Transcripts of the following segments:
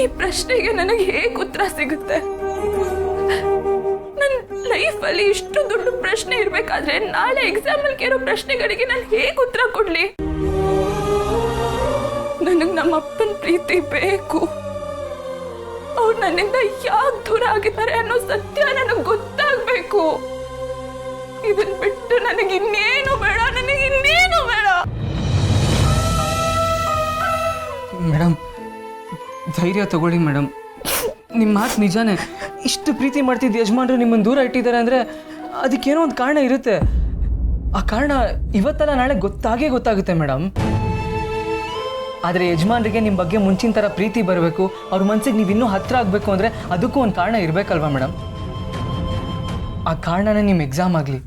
ಈ ಪ್ರಶ್ನೆಗೆ ನನಗೆ ಹೇಗೆ ಉತ್ತರ ಸಿಗುತ್ತೆ? ನನ್ನ ಲೈಫಲ್ಲಿ ಇಷ್ಟು ದೊಡ್ಡ ಪ್ರಶ್ನೆ ಇರ್ಬೇಕಾದ್ರೆ ನಾಳೆ ಎಕ್ಸಾಮ್ ಅಲ್ಲಿ ಕೇಳೋ ಪ್ರಶ್ನೆಗಳಿಗೆ ನಾನು ಹೇಗೆ ಉತ್ತರ ಕೊಡ್ಲಿ? ನನಗೆ ನಮ್ಮ ಅಪ್ಪನ ಪ್ರೀತಿ ಬೇಕು. ಅವ್ರು ನನ್ನಿಂದ ಯಾಕೆ ದೂರ ಆಗಿದ್ದಾರೆ ಅನ್ನೋ ಸತ್ಯ ನನಗೆ ಗೊತ್ತಾಗ್ಬೇಕು. ಇದನ್ ಬಿಟ್ಟು ನನಗೆ ಇನ್ನೇನು ಬೇಡ, ನನಗೆ ಇನ್ನೇನು ಬೇಡ. ಮೇಡಮ್ ಧೈರ್ಯ ತಗೊಳ್ಳಿ ಮೇಡಮ್, ನಿಮ್ಮ ಮಾತು ನಿಜಾನೇ. ಇಷ್ಟು ಪ್ರೀತಿ ಮಾಡ್ತಿದ್ದ ಯಜಮಾನ್ರು ನಿಮ್ಮನ್ನು ದೂರ ಇಟ್ಟಿದ್ದಾರೆ ಅಂದರೆ ಅದಕ್ಕೇನೋ ಒಂದು ಕಾರಣ ಇರುತ್ತೆ. ಆ ಕಾರಣ ಇವತ್ತಲ್ಲ ನಾಳೆ ಗೊತ್ತಾಗುತ್ತೆ ಮೇಡಮ್. ಆದರೆ ಯಜಮಾನ್ರಿಗೆ ನಿಮ್ಮ ಬಗ್ಗೆ ಮುಂಚಿನ ಥರ ಪ್ರೀತಿ ಬರಬೇಕು, ಅವ್ರ ಮನಸ್ಸಿಗೆ ನೀವು ಇನ್ನೂ ಹತ್ತಿರ ಆಗಬೇಕು ಅಂದರೆ ಅದಕ್ಕೂ ಒಂದು ಕಾರಣ ಇರಬೇಕಲ್ವಾ ಮೇಡಮ್? ಆ ಕಾರಣನೇ ನಿಮ್ಮ ಎಕ್ಸಾಮ್ ಆಗಲಿ.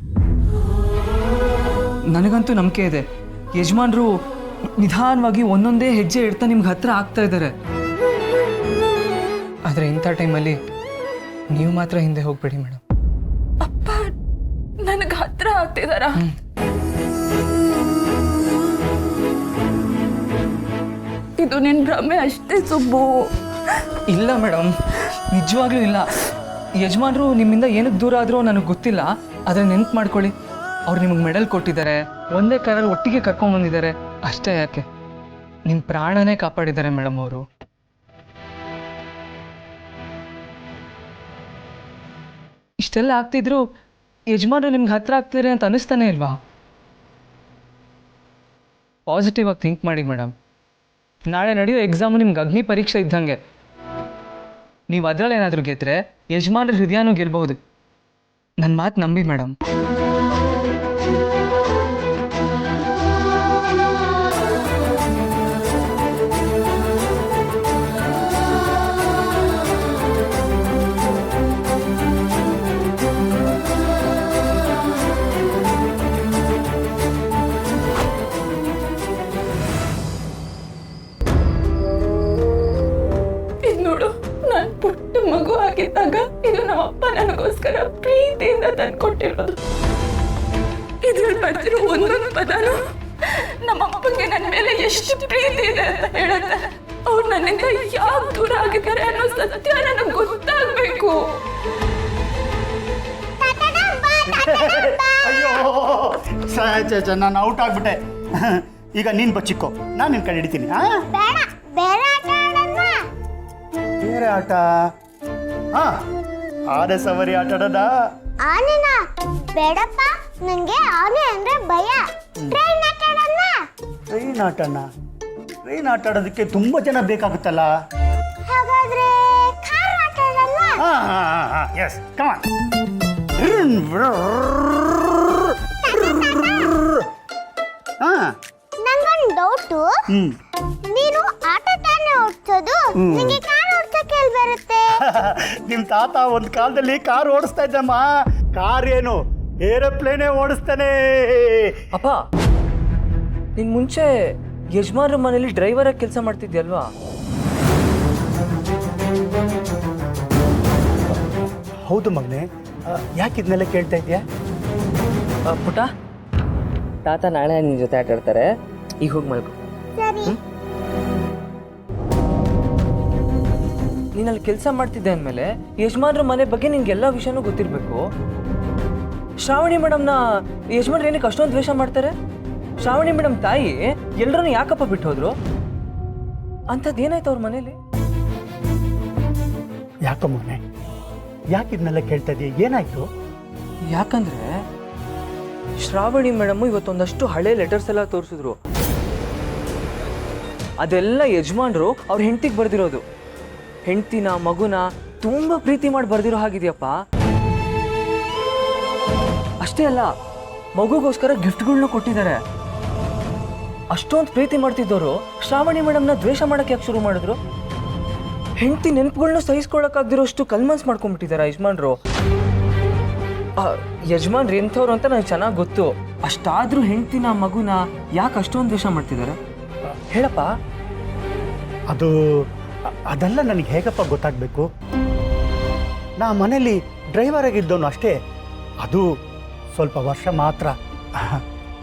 ನನಗಂತೂ ನಂಬಿಕೆ ಇದೆ, ಯಜಮಾನ್ರು ನಿಧಾನವಾಗಿ ಒಂದೊಂದೇ ಹೆಜ್ಜೆ ಇಡ್ತಾ ನಿಮ್ಗೆ ಹತ್ರ ಆಗ್ತಾ ಇದ್ದಾರೆ. ಆದರೆ ಇಂಥ ಟೈಮಲ್ಲಿ ನೀವು ಮಾತ್ರ ಹಿಂದೆ ಹೋಗ್ಬೇಡಿ ಮೇಡಮ್. ಅಪ್ಪ ನನಗೆ ಹತ್ರ ಆಗ್ತಿದಾರ? ಇದು ನಿನ್ ಭ್ರಮೆ ಅಷ್ಟೇ ಸುಬ್ಬು. ಇಲ್ಲ ಮೇಡಮ್, ನಿಜವಾಗ್ಲೂ ಇಲ್ಲ. ಯಜಮಾನ್ರು ನಿಮ್ಮಿಂದ ಏನಕ್ಕೆ ದೂರ ಆದರೂ ನನಗೆ ಗೊತ್ತಿಲ್ಲ. ಆದರೆ ನೆನ್ಪು ಮಾಡ್ಕೊಳ್ಳಿ, ಅವ್ರು ನಿಮಗೆ ಮೆಡಲ್ ಕೊಟ್ಟಿದ್ದಾರೆ, ಒಂದೇ ಕಾರಲ್ಲಿ ಒಟ್ಟಿಗೆ ಕರ್ಕೊಂಡ್ಬಂದಿದ್ದಾರೆ. ಅಷ್ಟೇ ಯಾಕೆ, ನಿಮ್ಮ ಪ್ರಾಣನೇ ಕಾಪಾಡಿದ್ದಾರೆ ಮೇಡಮ್ ಅವರು. ಇಷ್ಟೆಲ್ಲ ಆಗ್ತಿದ್ರು ಯಜಮಾನ್ರು ನಿಮ್ಗೆ ಹತ್ರ ಆಗ್ತಿದ್ದಾರೆ ಅಂತ ಅನ್ನಿಸ್ತಾನೆ ಇಲ್ವಾ? ಪಾಸಿಟಿವ್ ಆಗಿ ಥಿಂಕ್ ಮಾಡಿ ಮೇಡಮ್. ನಾಳೆ ನಡೆಯೋ ಎಕ್ಸಾಮು ನಿಮ್ಗೆ ಅಗ್ನಿ ಪರೀಕ್ಷೆ ಇದ್ದಂಗೆ. ನೀವು ಅದರಲ್ಲಿ ಏನಾದರೂ ಗೆದ್ದರೆ ಯಜಮಾನ್ರ ಹೃದಯನೂ ಗೆಲ್ಬಹುದು. ನನ್ನ ಮಾತು ನಂಬಿ ಮೇಡಮ್. ಮಗು ಆಗಿದ್ದಾಗ ಇದು ನಮ್ಮಪ್ಪ ನನಗೋಸ್ಕರ ಪ್ರೀತಿಯಿಂದ ತಂದ್ಕೊಟ್ಟಿರೋದು. ಇದ್ರಲ್ಲಿ ಬರ್ತಿರೋ ಒಂದೊಂದು ಪದನು ನಮ್ಮಪ್ಪಗೆ ನನ್ನ ಮೇಲೆ ಎಷ್ಟು ಪ್ರೀತಿ ಇದೆ ಅಂತ ಹೇಳುತ್ತೆ. ಅವ್ರು ನನ್ನಿಂದ ಯಾಕೆ ದೂರ ಆಗಿದ್ದಾರೆ ಅನ್ನೋ ಸತ್ಯ ನನಗೆ ಗೊತ್ತಾಗ್ಬೇಕು. ಅಯ್ಯೋ ನಾನು ಔಟ್ ಆಗ್ಬಿಟ್ಟೆ. ಈಗ ನೀನು ಬಚ್ಚಿಕ್ಕೋ, ನಾನು ನಿನ್ನ ಕಡೆ ಹಿಡಿತೀನಿ. ಬೇರೆ ಆಟ? ಆನೆ ಸವಾರಿ ಆಟ ಆಡೋಣ? ಆನೆನ ಬೇಡಪ್ಪ, ನನಗೆ ಆನೆ ಅಂದ್ರೆ ಭಯ. ಟ್ರೈನ್ ಆಟ ಆಡೋಣ? ಟ್ರೈನ್ ಆಟನ? ಟ್ರೈನ್ ಆಟ ಆಡೋದಕ್ಕೆ ತುಂಬಾ ಜನ ಬೇಕಾಗುತ್ತಲ್ಲ. ಹಾಗಾದ್ರೆ ಕಾರ್ ಆಟ ಆಡೋಣ? Yes, come on. ನಂಗೊಂದು ಡೌಟು. ನೀನು ಆಟ ತಾನೇ ಓಡಿಸೋದು, ನಿಂಗೆ ಕಾರ್ ಓಡಿಸಕ್ಕೆ ಎಲ್ಲಿ ಬರುತ್ತೆ? ನಿಮ್ ತಾತ ಒಂದ್ ಕಾಲದಲ್ಲಿ ಕಾರ್ ಓಡಿಸ್ತಾ ಇದ್ದಮ್ಮ. ಕಾರ್ ಏನು, ಏರೋಪ್ಲೇನೇ ಓಡಿಸ್ತಾನೆ. ಅಪ್ಪ, ನೀನು ಮುಂಚೆ ಯಜಮಾನ್ರ ಮನೇಲಿ ಡ್ರೈವರಾಗಿ ಕೆಲಸ ಮಾಡ್ತಿದ್ಯಲ್ವಾ? ಹೌದು ಮಗನೇ, ಯಾಕೆ ಇದನ್ನೆಲ್ಲ ಕೇಳ್ತಾ ಇದೆಯಾ? ಪುಟ, ತಾತ ನಾಳೆ ನಿನ್ನ ಜೊತೆ ಆಟ ಆಡ್ತಾರೆ, ಈಗ ಹೋಗಿ ಮಲ್ಕೊ. ನೀನಲ್ಲಿ ಕೆಲಸ ಮಾಡ್ತಿದ್ದೆ ಅಂದಮೇಲೆ ಯಜಮಾನ್ರ ಮನೆ ಬಗ್ಗೆ ನಿನ್ಗೆಲ್ಲ ವಿಷಯನೂ ಗೊತ್ತಿರಬೇಕು. ಶ್ರಾವಣಿ ಮೇಡಮ್ನ ಯಜಮಾನ್ರು ಏನಕ್ಕೆ ಅಷ್ಟೊಂದು ದ್ವೇಷ ಮಾಡ್ತಾರೆ? ಶ್ರಾವಣಿ ಮೇಡಮ್ ತಾಯಿ ಎಲ್ಲರನ್ನು ಯಾಕಪ್ಪ ಬಿಟ್ಟು ಹೋದ್ರು? ಅಂಥದ್ದು ಏನಾಯ್ತು ಅವ್ರ ಮನೇಲಿ? ಯಾಕೋ ಮನೆ, ಯಾಕೆ ಇದನ್ನೆಲ್ಲ ಕೇಳ್ತಾ ಇದೆಯಾ? ಏನಾಯ್ತು? ಯಾಕಂದ್ರೆ ಶ್ರಾವಣಿ ಮೇಡಮ್ ಇವತ್ತೊಂದಷ್ಟು ಹಳೆ ಲೆಟರ್ಸ್ ಎಲ್ಲ ತೋರಿಸಿದ್ರು. ಅದೆಲ್ಲ ಯಜಮಾನ್ರು ಅವ್ರ ಹೆಂಡತಿಗೆ ಬರ್ದಿರೋದು. ಹೆಂಡತಿನ ಮಗುನ ತುಂಬಾ ಪ್ರೀತಿ ಮಾಡಿ ಬರ್ದಿರೋ ಹಾಗಿದೆಯಪ್ಪ. ಅಷ್ಟೇ ಅಲ್ಲ, ಮಗುಗೋಸ್ಕರ ಗಿಫ್ಟ್ಗಳನ್ನೂ ಕೊಟ್ಟಿದ್ದಾರೆ. ಅಷ್ಟೊಂದು ಪ್ರೀತಿ ಮಾಡ್ತಿದ್ದವರು ಶ್ರಾವಣಿ ಮೇಡಮ್ನ ದ್ವೇಷ ಮಾಡಕ್ಕೆ ಯಾಕೆ ಶುರು ಮಾಡಿದ್ರು? ಹೆಂಡತಿ ನೆನಪುಗಳನ್ನ ಸಹಿಸ್ಕೊಳಕ್ಕಾಗ್ದಿರೋಷ್ಟು ಕಲ್ಮನ್ಸ್ ಮಾಡ್ಕೊಂಡ್ಬಿಟ್ಟಿದ್ದಾರೆ ಯಜಮಾನ್ರು. ಯಜಮಾನ್ರು ಎಂಥವ್ರು ಅಂತ ನನಗೆ ಚೆನ್ನಾಗಿ ಗೊತ್ತು. ಅಷ್ಟಾದ್ರೂ ಹೆಂಡತಿನ ಮಗುನ ಯಾಕೆ ಅಷ್ಟೊಂದು ದ್ವೇಷ ಮಾಡ್ತಿದ್ದಾರೆ ಹೇಳಪ್ಪ? ಅದೆಲ್ಲ ನನಗೆ ಹೇಗಪ್ಪ ಗೊತ್ತಾಗಬೇಕು? ನಾ ಮನೇಲಿ ಡ್ರೈವರ್ ಆಗಿದ್ದವನು ಅಷ್ಟೇ. ಅದು ಸ್ವಲ್ಪ ವರ್ಷ ಮಾತ್ರ.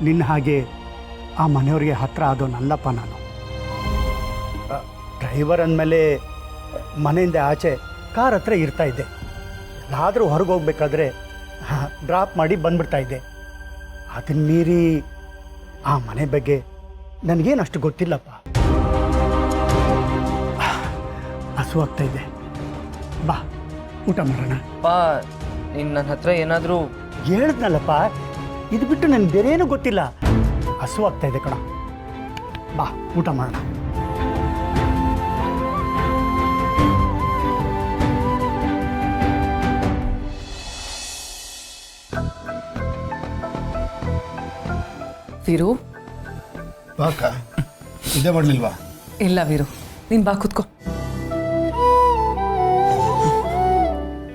ನಿನ್ನ ಹಾಗೆ ಆ ಮನೆಯವ್ರಿಗೆ ಹತ್ರ ಆದವನಲ್ಲಪ್ಪ ನಾನು. ಡ್ರೈವರ್ ಅಂದಮೇಲೆ ಮನೆಯಿಂದ ಆಚೆ ಕಾರ್ ಹತ್ರ ಇರ್ತಾ ಇದ್ದೆ. ಎಲ್ಲಾದರೂ ಹೊರಗೆ ಹೋಗ್ಬೇಕಾದ್ರೆ ಡ್ರಾಪ್ ಮಾಡಿ ಬಂದ್ಬಿಡ್ತಾ ಇದ್ದೆ. ಅದನ್ನ ಮೀರಿ ಆ ಮನೆ ಬಗ್ಗೆ ನನಗೇನು ಅಷ್ಟು ಗೊತ್ತಿಲ್ಲಪ್ಪ. ಹಸುವಾಗ್ತಾ ಇದೆ, ಬಾ ಊಟ ಮಾಡೋಣ. ಪಾ ನೀನು ನನ್ನ ಹತ್ರ ಏನಾದರೂ ಹೇಳಿದ್ನಲ್ಲಪ್ಪ, ಇದು ಬಿಟ್ಟು ನನಗೆ ಬೇರೆ ಏನೂ ಗೊತ್ತಿಲ್ಲ. ಹಸುವಾಗ್ತಾ ಇದೆ ಕಣ, ಬಾ ಊಟ ಮಾಡೋಣ. ವೀರು, ಬಾಕ ಇದೇ ಮಾಡಲಿಲ್ವಾ? ಇಲ್ಲ ವೀರು, ನೀನು ಬಾ ಕೂತ್ಕೋ.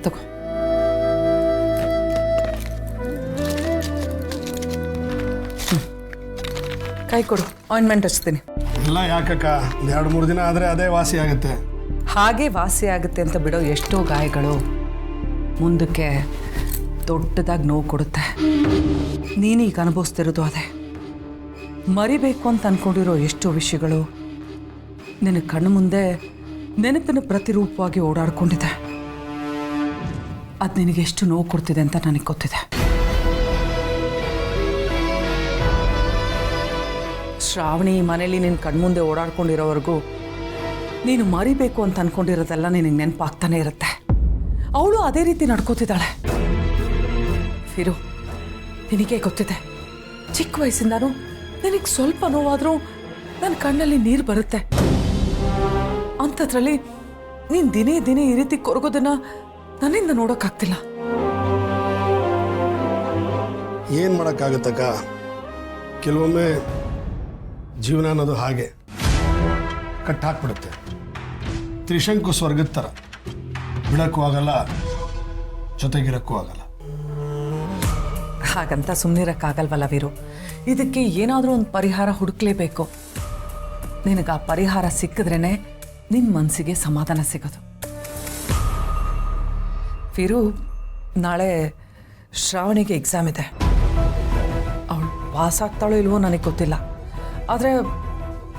ತಗೋ. ಕೈ ಕೊಡು, ಆಯಿಂಟ್ಮೆಂಟ್ ಹಚ್ತೀನಿ. ಇಲ್ಲ ಯಾಕಕ್ಕ, 2-3 ದಿನ ಆದರೆ ಅದೇ ವಾಸಿ ಆಗುತ್ತೆ. ಹಾಗೆ ವಾಸಿ ಆಗುತ್ತೆ ಅಂತ ಬಿಡೋ ಎಷ್ಟೋ ಗಾಯಗಳು ಮುಂದಕ್ಕೆ ದೊಡ್ಡದಾಗಿ ನೋವು ಕೊಡುತ್ತೆ. ನೀನೀಗ ಅನುಭವಿಸ್ತಿರೋದು ಅದೇ. ಮರಿಬೇಕು ಅಂತ ಅಂದ್ಕೊಂಡಿರೋ ಎಷ್ಟೋ ವಿಷಯಗಳು ನಿನ್ನ ಕಣ್ಣು ಮುಂದೆ ನೆನಪಿನ ಪ್ರತಿರೂಪವಾಗಿ ಓಡಾಡ್ಕೊಂಡಿದೆ. ಅದು ನಿನಗೆ ಎಷ್ಟು ನೋವು ಕೊಡ್ತಿದೆ ಅಂತ ನನಗೆ ಗೊತ್ತಿದೆ. ಶ್ರಾವಣಿ ಮನೇಲಿ ನಿನ್ನ ಕಣ್ಮುಂದೆ ಓಡಾಡ್ಕೊಂಡಿರೋವರೆಗೂ ನೀನು ಮರಿಬೇಕು ಅಂತ ಅಂದ್ಕೊಂಡಿರೋದೆಲ್ಲ ನಿನಗೆ ನೆನಪಾಗ್ತಾನೆ ಇರುತ್ತೆ. ಅವಳು ಅದೇ ರೀತಿ ನಡ್ಕೋತಿದ್ದಾಳೆ. ಫಿರು, ನಿನಗೆ ಗೊತ್ತಿದೆ, ಚಿಕ್ಕ ವಯಸ್ಸಿಂದಾನು ನನಗೆ ಸ್ವಲ್ಪ ನೋವಾದರೂ ನನ್ನ ಕಣ್ಣಲ್ಲಿ ನೀರು ಬರುತ್ತೆ. ಅಂಥದ್ರಲ್ಲಿ ನೀನು ದಿನೇ ದಿನೇ ಈ ರೀತಿ ಕೊರಗೋದನ್ನ ನನ್ನಿಂದ ನೋಡೋಕ್ಕಾಗ್ತಿಲ್ಲ. ಏನು ಮಾಡೋಕ್ಕಾಗತ್ತಕ್ಕ, ಕೆಲವೊಮ್ಮೆ ಜೀವನ ಅನ್ನೋದು ಹಾಗೆ ಕಟ್ಟಾಕ್ಬಿಡುತ್ತೆ. ತ್ರಿಶಂಕು ಸ್ವರ್ಗದ ಥರ, ಬಿಡಕ್ಕೂ ಆಗಲ್ಲ, ಜೊತೆಗಿರಕ್ಕೂ ಆಗಲ್ಲ. ಹಾಗಂತ ಸುಮ್ಮನಿರಕ್ಕಾಗಲ್ವಲ್ಲ ವೀರು. ಇದಕ್ಕೆ ಏನಾದರೂ ಒಂದು ಪರಿಹಾರ ಹುಡುಕ್ಲೇಬೇಕು. ನಿನಗೆ ಆ ಪರಿಹಾರ ಸಿಕ್ಕಿದ್ರೇ ನಿನ್ನ ಮನಸ್ಸಿಗೆ ಸಮಾಧಾನ ಸಿಗೋದು. ವೀರು, ನಾಳೆ ಶ್ರಾವಣಿಗೆ ಎಕ್ಸಾಮ್ ಇದೆ. ಅವಳು ಪಾಸ್ ಆಗ್ತಾಳೋ ಇಲ್ವೋ ನನಗೆ ಗೊತ್ತಿಲ್ಲ. ಆದರೆ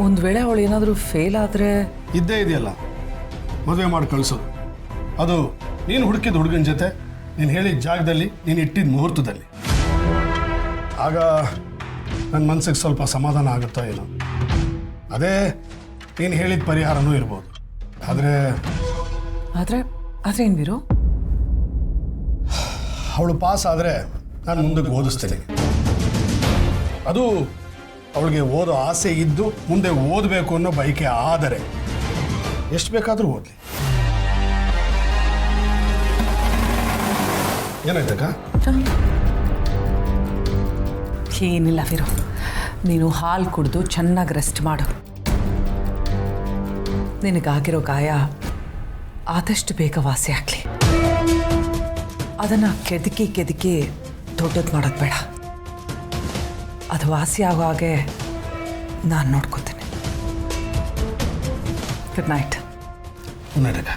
ಒಂದು ವೇಳೆ ಅವಳು ಏನಾದರೂ ಫೇಲ್ ಆದರೆ ಇದ್ದೇ ಇದೆಯಲ್ಲ, ಮದುವೆ ಮಾಡಿ ಕಳಿಸೋದು. ಅದು ನೀನು ಹುಡುಕಿದ ಹುಡುಗನ ಜೊತೆ ನೀನು ಹೇಳಿದ ಜಾಗದಲ್ಲಿ, ನೀನು ಇಟ್ಟಿದ್ದ ಮುಹೂರ್ತದಲ್ಲಿ. ಆಗ ನನ್ನ ಮನಸ್ಸಿಗೆ ಸ್ವಲ್ಪ ಸಮಾಧಾನ ಆಗುತ್ತೋ ಏನೋ. ಅದೇ ನೀನು ಹೇಳಿದ ಪರಿಹಾರನೂ ಇರ್ಬೋದು. ಆದರೆ ಆದರೆ ಏನು ವೀರು? ಅವಳು ಪಾಸ್ ಆದರೆ ನಾನು ಮುಂದಕ್ಕೆ ಓದಿಸ್ತೇನೆ. ಅದು ಅವಳಿಗೆ ಓದೋ ಆಸೆ ಇದ್ದು ಮುಂದೆ ಓದಬೇಕು ಅನ್ನೋ ಬಯಕೆ ಆದರೆ ಎಷ್ಟು ಬೇಕಾದರೂ ಓದಲಿ. ಏನಾಯ್ತಕ್ಕ? ಏನಿಲ್ಲ ವೀರು, ನೀನು ಹಾಲು ಕುಡಿದು ಚೆನ್ನಾಗಿ ರೆಸ್ಟ್ ಮಾಡು. ನಿನಗಾಗಿರೋ ಗಾಯ ಆದಷ್ಟು ಬೇಗ ವಾಸಿ ಆಗಲಿ. ಅದನ್ನು ಕೆದಕಿ ದೊಡ್ಡದು ಮಾಡೋದು ಬೇಡ. ಅದು ವಾಸಿ ಆಗೋ ಹಾಗೆ ನಾನು ನೋಡ್ಕೋತೀನಿ. Good night. ನಡಕ.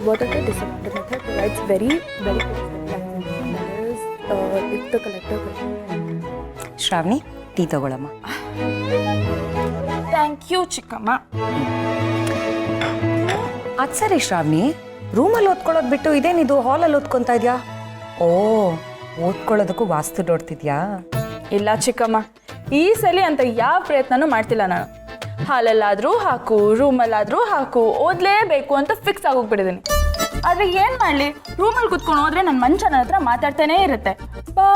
What are the method provides very matters if the collector. Shravani, tea ತಗೊಳಮ್ಮ. ಥ್ಯಾಂಕ್ ಯು ಚಿಕ್ಕಮ್ಮ. ಅದು ಸರಿ ಶ್ರಾವಣಿ, ರೂಮಲ್ಲಿ ಓದ್ಕೊಳ್ಳೋದು ಬಿಟ್ಟು ಇದೇನಿದು ಹಾಲಲ್ಲಿ ಓದ್ಕೊತಾ ಇದೆಯಾ? ಓ, ಓದ್ಕೊಳ್ಳೋದಕ್ಕೂ ವಾಸ್ತು ನೋಡ್ತಿದ್ಯಾ? ಇಲ್ಲ ಚಿಕ್ಕಮ್ಮ, ಈ ಸಲ ಅಂತ ಯಾವ ಪ್ರಯತ್ನನೂ ಮಾಡ್ತಿಲ್ಲ ನಾನು. ಹಾಲಲ್ಲಾದರೂ ಹಾಕು, ರೂಮಲ್ಲಾದರೂ ಹಾಕು, ಓದಲೇಬೇಕು ಅಂತ ಫಿಕ್ಸ್ ಆಗೋಗ್ಬಿಟ್ಟಿದ್ದೀನಿ. ಆದರೆ ಏನು ಮಾಡಲಿ, ರೂಮಲ್ಲಿ ಕುತ್ಕೊಂಡು ಹೋದ್ರೆ ನನ್ನ ಮಂಚ ನನ್ನ ಹತ್ರ ಮಾತಾಡ್ತಾನೇ ಇರುತ್ತೆ. ಬಾ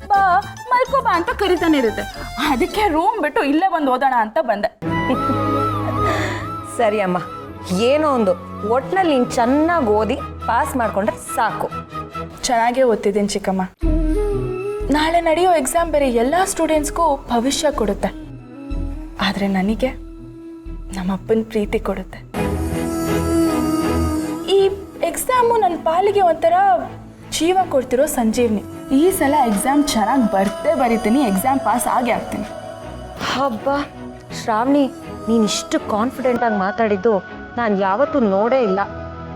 ಬಾ ಮಲ್ಕೋ ಬಾ ಅಂತ ಕರಿತಾನೆ ಇರುತ್ತೆ. ಅದಕ್ಕೆ ರೂಮ್ ಬಿಟ್ಟು ಇಲ್ಲೇ ಬಂದು ಓದೋಣ ಅಂತ ಬಂದೆ. ಸರಿ ಅಮ್ಮ, ಏನೋ ಒಂದು ಒಟ್ಟಿನಲ್ಲಿ ನೀನು ಚೆನ್ನಾಗಿ ಓದಿ ಪಾಸ್ ಮಾಡಿಕೊಂಡ್ರೆ ಸಾಕು. ಚೆನ್ನಾಗೇ ಓದ್ತಿದ್ದೀನಿ ಚಿಕ್ಕಮ್ಮ. ನಾಳೆ ನಡೆಯೋ ಎಕ್ಸಾಮ್ ಬೇರೆ ಎಲ್ಲ ಸ್ಟೂಡೆಂಟ್ಸ್ಗೂ ಭವಿಷ್ಯ ಕೊಡುತ್ತೆ. ಆದರೆ ನನಗೆ ನಮ್ಮಪ್ಪನ ಪ್ರೀತಿ ಕೊಡುತ್ತೆ. ಈ ಎಕ್ಸಾಮು ನನ್ನ ಪಾಲಿಗೆ ಒಂಥರ ಜೀವ ಕೊಡ್ತಿರೋ ಸಂಜೀವ್ನಿ. ಈ ಸಲ ಎಕ್ಸಾಮ್ ಚೆನ್ನಾಗಿ ಬರಿತೀನಿ, ಎಕ್ಸಾಮ್ ಪಾಸ್ ಆಗೇ ಆಗ್ತೀನಿ. ಹಬ್ಬ ಶ್ರಾವಣಿ, ನೀನು ಇಷ್ಟು ಕಾನ್ಫಿಡೆಂಟಾಗಿ ಮಾತಾಡಿದ್ದು ನಾನು ಯಾವತ್ತೂ ನೋಡೇ ಇಲ್ಲ.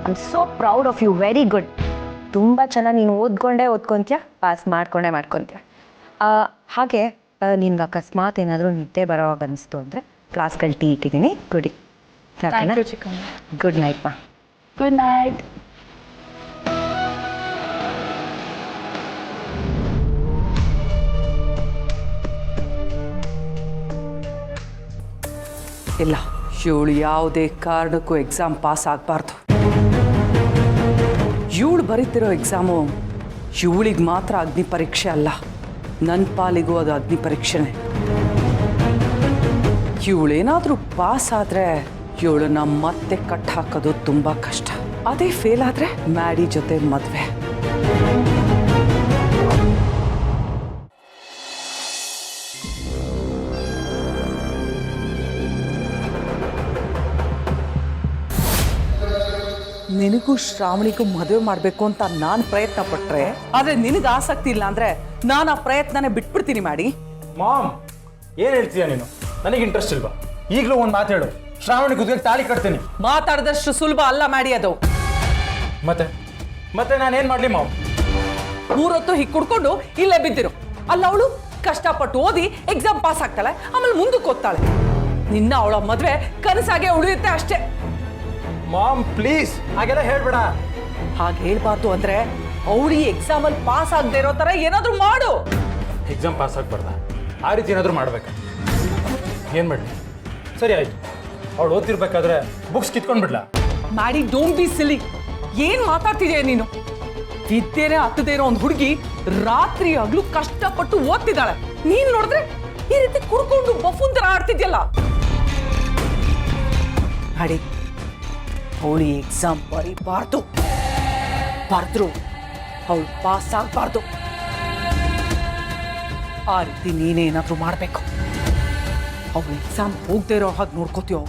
I am so proud of you. Very good. ತುಂಬ ಚೆನ್ನಾಗಿ ನೀನು ಓದ್ಕೊತೀಯ, ಪಾಸ್ ಮಾಡ್ಕೊತೀಯ. ಹಾಗೆ ನಿನ್ಗೆ ಅಕಸ್ಮಾತ್ ಏನಾದರೂ ನಿದ್ದೆ ಬರೋವಾಗ ಅನಿಸ್ತು ಅಂದರೆ ಕ್ಲಾಸ್ಗಳು ಟೀ ಇಟ್ಟಿದ್ದೀನಿ, ಕುಡಿ. ಗುಡ್ ನೈಟ್ ಮಾ. Good night. ಇಲ್ಲ, ಇವಳು ಯಾವುದೇ ಕಾರಣಕ್ಕೂ ಎಕ್ಸಾಮ್ ಪಾಸ್ ಆಗಬಾರ್ದು. ಇವಳು ಬರೀತಿರೋ ಎಕ್ಸಾಮು ಇವಳಿಗೆ ಮಾತ್ರ ಅಗ್ನಿ ಪರೀಕ್ಷೆ ಅಲ್ಲ, ನನ್ನ ಪಾಲಿಗೂ ಅದು ಅಗ್ನಿ ಪರೀಕ್ಷೆನೇ. ಇವಳೇನಾದರೂ ಪಾಸ್ ಆದರೆ ಇವಳನ್ನ ಮತ್ತೆ ಕಟ್ ಹಾಕೋದು ತುಂಬ ಕಷ್ಟ. ಅದೇ ಫೇಲ್ ಆದರೆ ಮ್ಯಾಡಿ ಜೊತೆ ಮದುವೆ. ನಿನಗೂ ಶ್ರಾವಣಿಗೂ ಮದುವೆ ಮಾಡಬೇಕು ಅಂತ ನಾನು ಪ್ರಯತ್ನ ಪಟ್ಟರೆ, ಆದರೆ ನಿನಗೆ ಆಸಕ್ತಿ ಇಲ್ಲ ಅಂದರೆ ನಾನು ಆ ಪ್ರಯತ್ನನೇ ಬಿಟ್ಬಿಡ್ತೀನಿ ಮಾಡಿ. ಮಾಮ್, ಏನು ಹೇಳ್ತೀಯ ನೀನು? ನನಗೆ ಇಂಟ್ರೆಸ್ಟ್ ಇಲ್ವಾ? ಈಗಲೂ ಒಂದು ಮಾತು ಹೇಳು, ಶ್ರಾವಣಿ ಕುದುರೆಗೆ ತಾಳಿ ಕಟ್ತೀನಿ. ಮಾತಾಡಿದಷ್ಟು ಸುಲಭ ಅಲ್ಲ ಮಾಡಿ ಅದು. ಮತ್ತೆ ನಾನೇನು ಮಾಡಲಿ ಮಾಮ್? ಮೂರೊತ್ತು ಹೀಗೆ ಕುಡ್ಕೊಂಡು ಇಲ್ಲೇ ಬಿದ್ದಿರು. ಅಲ್ಲ, ಅವಳು ಕಷ್ಟಪಟ್ಟು ಓದಿ ಎಕ್ಸಾಮ್ ಪಾಸ್ ಆಗ್ತಾಳೆ, ಆಮೇಲೆ ಮುಂದಕ್ಕೆ ಓದ್ತಾಳೆ. ನಿನ್ನ ಅವಳ ಮದುವೆ ಕನಸಾಗೆ ಉಳಿಯುತ್ತೆ ಅಷ್ಟೇ. ಮಾಮ್ ಪ್ಲೀಸ್, ಹಾಗೆಲ್ಲ ಹೇಳ್ಬೇಡ. ಹಾಗೆ ಹೇಳ್ಬಾರ್ದು ಅಂದ್ರೆ ಅವಳು ಈ ಎಕ್ಸಾಮಲ್ಲಿ ಪಾಸ್ ಆಗದೆ ಇರೋ ಥರ ಏನಾದರೂ ಮಾಡು. ಎಕ್ಸಾಮ್ ಪಾಸ್ ಆಗಬಾರ್ದ? ಆ ರೀತಿ ಏನಾದರೂ ಮಾಡ್ಬೇಕಾ? ಏನು ಮಾಡಲಿ? ಸರಿ ಆಯಿತು, ಅವಳು ಓದ್ತಿರ್ಬೇಕಾದ್ರೆ ಬುಕ್ಸ್ ಕಿತ್ಕೊಂಡ್ಬಿಡ್ಲಾ? ಮಾಡಿ, ಡೋಂಟ್ ಬಿ ಸಿಲಿ. ಏನು ಮಾತಾಡ್ತಿದ್ಯಾ ನೀನು? ವಿದ್ಯೆನೇ ಹತ್ತದೇ ಇರೋ ಒಂದು ಹುಡುಗಿ ರಾತ್ರಿ ಹಗಲು ಕಷ್ಟಪಟ್ಟು ಓದ್ತಿದ್ದಾಳೆ. ನೀನು ನೋಡಿದ್ರೆ ಈ ರೀತಿ ಕುಡ್ಕೊಂಡು ಬಫೂನ್ ಥರ ಆಡ್ತಿದ್ಯಲ್ಲ. ಮಾಡಿ, ಅವಳು ಎಕ್ಸಾಮ್ ಬರೀಬಾರ್ದು, ಬರೆದ್ರು ಅವಳು ಪಾಸ್ ಆಗಬಾರ್ದು. ಆ ರೀತಿ ನೀನೇನಾದರೂ ಮಾಡಬೇಕು. ಅವಳು ಎಕ್ಸಾಮ್ ಹೋಗದೆ ಇರೋ ಹಾಗೆ ನೋಡ್ಕೋತೀಯೋ,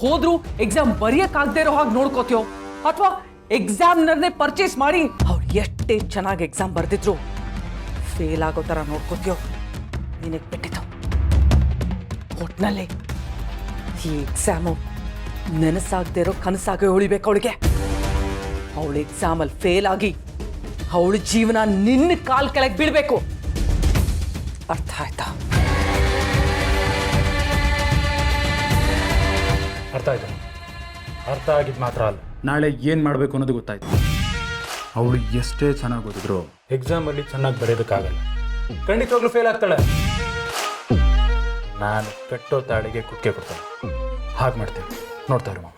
ಹೋದ್ರೂ ಎಕ್ಸಾಮ್ ಬರೆಯೋಕ್ಕಾಗದೇ ಇರೋ ಹಾಗೆ ನೋಡ್ಕೋತೀಯೋ, ಅಥವಾ ಎಕ್ಸಾಮ್ನರ್ನೇ ಪರ್ಚೇಸ್ ಮಾಡಿ ಅವ್ರು ಎಷ್ಟೇ ಚೆನ್ನಾಗಿ ಎಕ್ಸಾಮ್ ಬರೆದಿದ್ರು ಫೇಲ್ ಆಗೋ ಥರ ನೋಡ್ಕೋತೀಯೋ, ನಿನಗೆ ಬಿಟ್ಟಿತ್ತು. ಒಟ್ಟಿನಲ್ಲಿ ಈ ಎಕ್ಸಾಮು ನೆನಸಾಗದೆ ಇರೋ ಕನಸಾಗಿ ಉಳಿಬೇಕು ಅವಳಿಗೆ. ಅವಳು ಎಕ್ಸಾಮಲ್ಲಿ ಫೇಲ್ ಆಗಿ ಅವಳ ಜೀವನ ನಿನ್ನ ಕಾಲ್ ಕೆಳಗೆ ಬೀಳಬೇಕು. ಅರ್ಥ ಆಯ್ತಾ? ಅರ್ಥ ಆಯ್ತು. ಅರ್ಥ ಆಗಿದ್ದು ಮಾತ್ರ ಅಲ್ಲ, ನಾಳೆ ಏನು ಮಾಡಬೇಕು ಅನ್ನೋದು ಗೊತ್ತಾಯ್ತು. ಅವಳು ಎಷ್ಟೇ ಚೆನ್ನಾಗಿ ಓದಿದ್ರು ಎಕ್ಸಾಮಲ್ಲಿ ಚೆನ್ನಾಗಿ ಬರೆಯೋದಕ್ಕಾಗಲ್ಲ, ಖಂಡಿತವಾಗ್ಲೂ ಫೇಲ್ ಆಗ್ತಾಳೆ. ನಾನು ಕಟ್ಟೋ ತಾಳಿಗೆ ಕುಕ್ಕೆ ಕೊಡ್ತಾಳೆ. ಹಾಗೆ ಮಾಡ್ತೇನೆ, ನೋಡ್ತಾ ಇರು ಮಾಮ.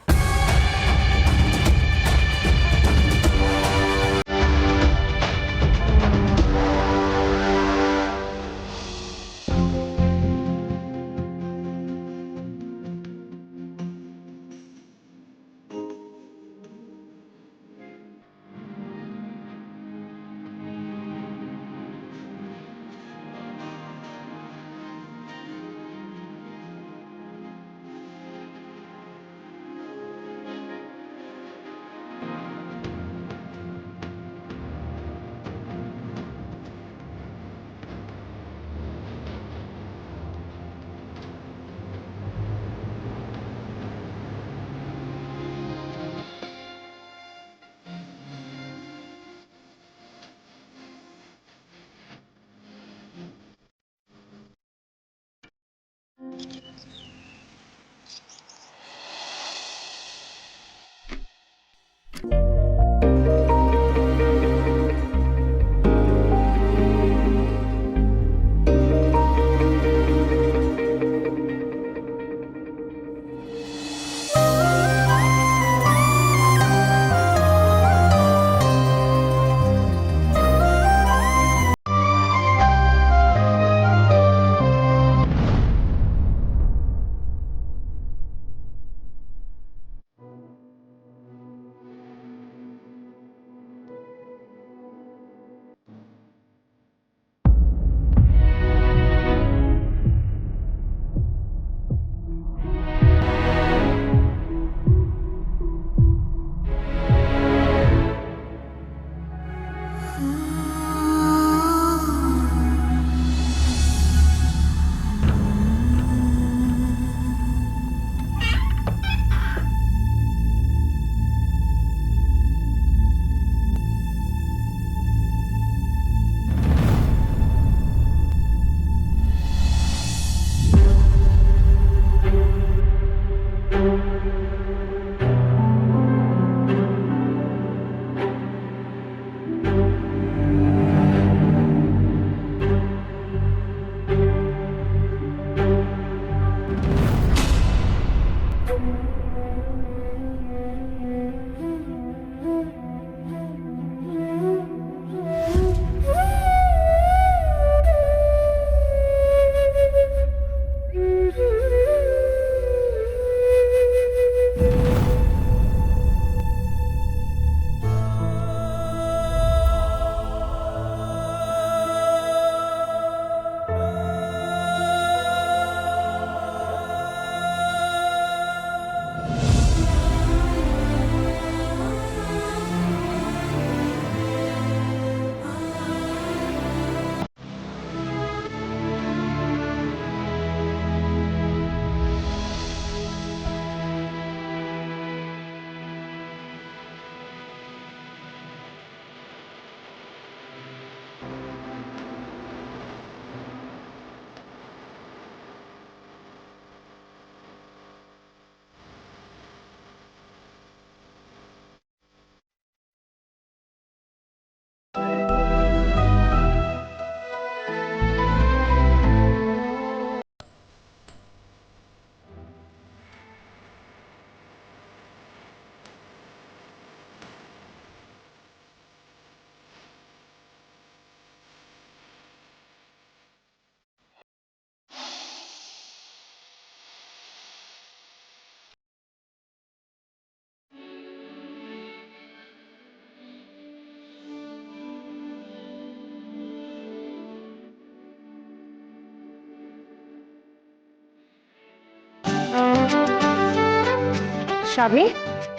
ಶ್ರಾವಣಿ,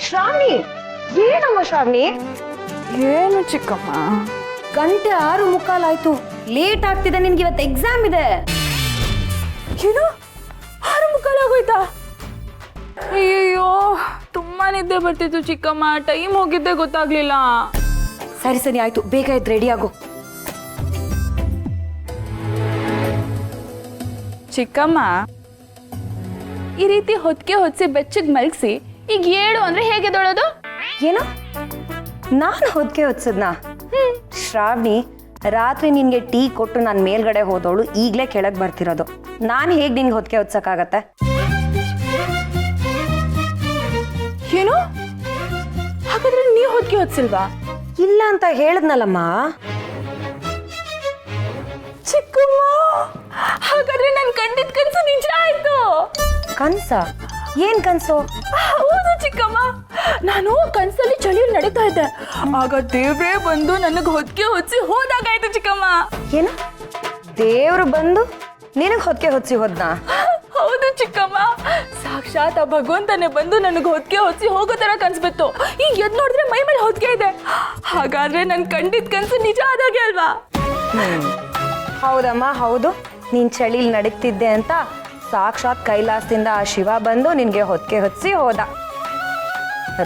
ಶ್ರಾವಣಿ, ಏನಮ್ಮ ಶ್ರಾವಣಿ? ಏನು ಚಿಕ್ಕಮ್ಮ? ಗಂಟೆ 6:45 ಆಯ್ತು. ಲೇಟ್ ಆಗ್ತಿದೆ, ನಿನ್ಗೆ ಇವತ್ತು ಎಕ್ಸಾಮ್ ಇದೆ. ಏನು 6:45 ಆಗೋಯ್ತಾ? ಅಯ್ಯೋ, ತುಂಬಾ ನಿದ್ದೆ ಬರ್ತಿತ್ತು ಚಿಕ್ಕಮ್ಮ. ಟೈಮ್ ಹೋಗಿದ್ದೆ ಗೊತ್ತಾಗ್ಲಿಲ್ಲ. ಸರಿ ಸರಿ ಆಯ್ತು, ಬೇಗ ಎದ್ದು ರೆಡಿ ಆಗು. ಚಿಕ್ಕಮ್ಮ, ಈ ರೀತಿ ಹೊತ್ತಿಗೆ ಹೊತ್ಸಿ ಬೆಚ್ಚಗ್ ಮಲಗಿಸಿ ಈಗ 7 ಅಂದ್ರೆ ಹೇಗೆ ದೊಳೋದು? ಏನು, ನಾನು ಹೊದ್ಕೆ ಹೊತ್ಸದ್ನಾ? ಶ್ರಾವಣಿ, ರಾತ್ರಿ ನಿನ್ಗೆ ಟೀ ಕೊಟ್ಟು ನಾನು ಮೇಲ್ಗಡೆ ಹೋದವಳು ಈಗಲೇ ಕೆಳಗೆ ಬರ್ತಿರೋದು. ನಾನು ಹೇಗೆ ನಿನ್ಗೆ ಹೊತ್ತಿಗೆ ಹೊತ್ಸಕ್ಕಾಗತ್ತೆ? ಏನು, ಹಾಗಾದ್ರೆ ನೀವು ಹೊತ್ತಿಗೆ ಹೊತ್ಸಿಲ್ವಾ? ಇಲ್ಲ ಅಂತ ಹೇಳಿದ್ನಲ್ಲಮ್ಮ. ಚಿಕ್ಕಮ್ಮ, ಹಾಗಾದ್ರೆ ನಾನು ಕಂಡಿದ್ದ ಕನಸು ನಿಜ ಆಯ್ತು. ಕನ್ಸ? ಏನ್ ಕನ್ಸು? ಹೌದು ಚಿಕ್ಕಮ್ಮ, ನಾನು ಕನಸಲ್ಲಿ ಚಳಿಯಲ್ಲಿ ನಡೀತಾ ಇದ್ದೆ. ಆಗ ದೇವ್ರೇ ಬಂದು ನನಗೆ ಹೊತ್ತಿಗೆ ಹೊತ್ಸಿ ಹೋದಾಗಾಯ್ತು ಚಿಕ್ಕಮ್ಮ. ಏನು, ದೇವ್ರು ಬಂದು ನಿನಗೆ ಹೊತ್ತಿಗೆ ಹೊತ್ಸಿ ಹೋದ್ನಾ? ಹೌದು ಚಿಕ್ಕಮ್ಮ, ಸಾಕ್ಷಾತ್ ಆ ಭಗವಂತನೇ ಬಂದು ನನಗೆ ಹೊತ್ತಿಗೆ ಹೊತ್ಸಿ ಹೋಗೋ ತರ ಕನ್ಸ್ಬಿತ್ತು. ಈಗ ಎದ್ ನೋಡಿದ್ರೆ ಮೈ ಮೇಲೆ ಹೊತ್ತಿಗೆ ಇದೆ. ಹಾಗಾದ್ರೆ ನನ್ ಕಂಡಿದ್ದ ಕನಸು ನಿಜ ಆದಾಗೆ ಅಲ್ವಾ? ಹೌದಮ್ಮ, ಹೌದು. ನೀನ್ ಚಳಿಲಿ ನಡೀತಿದ್ದೆ ಅಂತ ಸಾಕ್ಷಾತ್ ಕೈಲಾಸದಿಂದ ಆ ಶಿವ ಬಂದು ನಿನ್ಗೆ ಹೊತ್ತಿಗೆ ಹೊತ್ಸಿ ಹೋದ.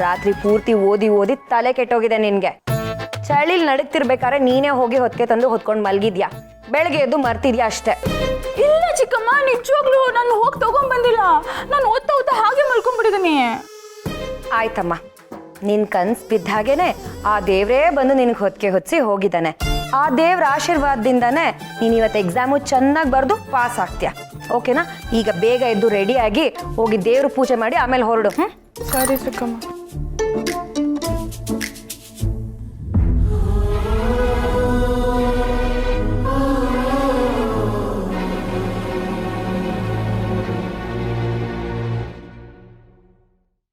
ರಾತ್ರಿ ಪೂರ್ತಿ ಓದಿ ಓದಿ ತಲೆ ಕೆಟ್ಟೋಗಿದೆ ನಿನ್ಗೆ. ಚಳಿಲಿ ನಡೀತಿರ್ಬೇಕಾದ್ರೆ ನೀನೇ ಹೋಗಿ ಹೊತ್ತಿಗೆ ತಂದು ಹೊತ್ಕೊಂಡು ಮಲ್ಗಿದ್ಯಾ. ಬೆಳಗ್ಗೆ ಎದ್ದು ಮರ್ತಿದ್ಯಾ ಅಷ್ಟೇ. ಇಲ್ಲ ಚಿಕ್ಕಮ್ಮ, ನಿಜವಾಗ್ಲೂ ನಾನು ಹೋಗಿ ತಗೊಂಡ್ ಬಂದಿಲ್ಲ. ನಾನು ಓದ್ತಾ ಓದ್ತಾ ಹಾಗೆ ಮಲ್ಕೊಂಡ್ಬಿಟ್ಟಿದ್ದೀನಿ. ಆಯ್ತಮ್ಮ, ನಿನ್ ಕನ್ಸ್ ಬಿದ್ದ ಹಾಗೇನೆ ಆ ದೇವ್ರೇ ಬಂದು ನಿನ್ಗೆ ಹೊತ್ತಿಗೆ ಹೊತ್ಸಿ ಹೋಗಿದ್ದಾನೆ. ಆ ದೇವ್ರ ಆಶೀರ್ವಾದದಿಂದಾನೆ ನೀನ್ ಇವತ್ತು ಎಕ್ಸಾಮು ಚೆನ್ನಾಗಿ ಬರೆದು ಪಾಸ್ ಆಗ್ತೀಯ. ಓಕೆನಾ? ಈಗ ಬೇಗ ಎದ್ದು ರೆಡಿ ಆಗಿ ಹೋಗಿ ದೇವ್ರ ಪೂಜೆ ಮಾಡಿ ಆಮೇಲೆ ಹೊರಡು. ಸರಿ ಚಿಕ್ಕಮ್ಮ.